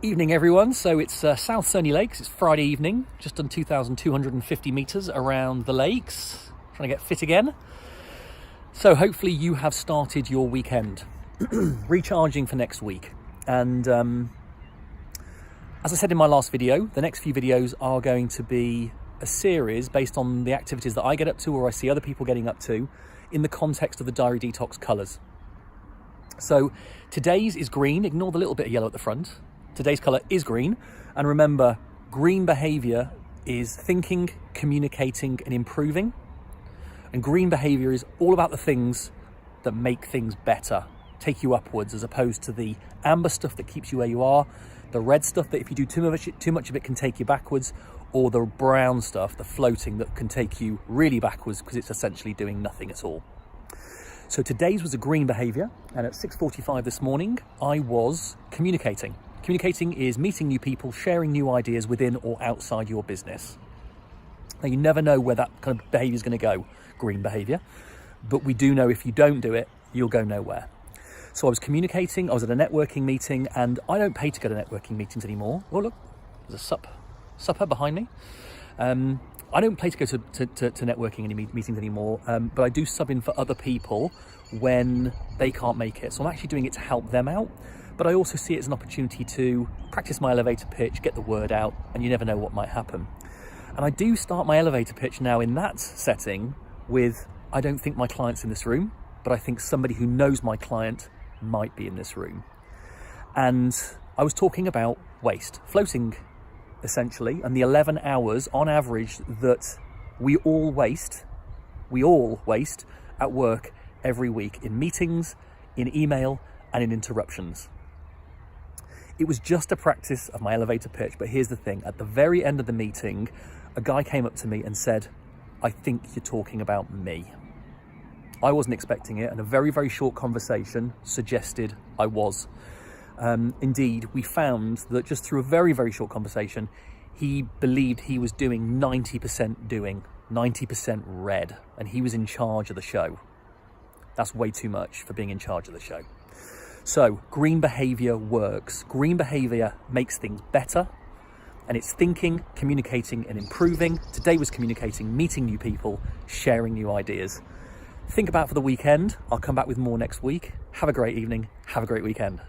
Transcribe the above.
Evening everyone, so it's South Stony Lakes, it's Friday evening, just done 2,250 metres around the lakes, trying to get fit again. So hopefully you have started your weekend, recharging for next week. And as I said in my last video, the next few videos are going to be a series based on the activities that I get up to or I see other people getting up to in the context of the Diary Detox colours. So today's is green, ignore the little bit of yellow at the front. Today's colour is green, and remember, green behaviour is thinking, communicating and improving. And green behaviour is all about the things that make things better, take you upwards, as opposed to the amber stuff that keeps you where you are, the red stuff that if you do too much of it can take you backwards, or the brown stuff, the floating, that can take you really backwards because it's essentially doing nothing at all. So today's was a green behaviour, and at 6:45 this morning I was communicating. Communicating is meeting new people, sharing new ideas within or outside your business. Now, you never know where that kind of behaviour is going to go, green behaviour, but we do know if you don't do it, you'll go nowhere. So I was communicating, I was at a networking meeting, and I don't pay to go to networking meetings anymore. Oh look, there's a supper behind me. I don't pay to go to networking meetings anymore, but I do sub in for other people when they can't make it. So I'm actually doing it to help them out. But I also see it as an opportunity to practice my elevator pitch, get the word out, and you never know what might happen. And I do start my elevator pitch now in that setting with, I don't think my client's in this room, but I think somebody who knows my client might be in this room. And I was talking about waste, floating essentially, and the 11 hours on average that we all waste at work every week in meetings, in email, and in interruptions. It was just a practice of my elevator pitch, but here's the thing. At the very end of the meeting, a guy came up to me and said, "I think you're talking about me." I wasn't expecting it, and a very, very short conversation suggested I was. Indeed, we found that just through a very, very short conversation, he believed he was doing 90% red, and he was in charge of the show. That's way too much for being in charge of the show. So green behaviour works. Green behaviour makes things better, and it's thinking, communicating and improving. Today was communicating, meeting new people, sharing new ideas. Think about for the weekend. I'll come back with more next week. Have a great evening. Have a great weekend.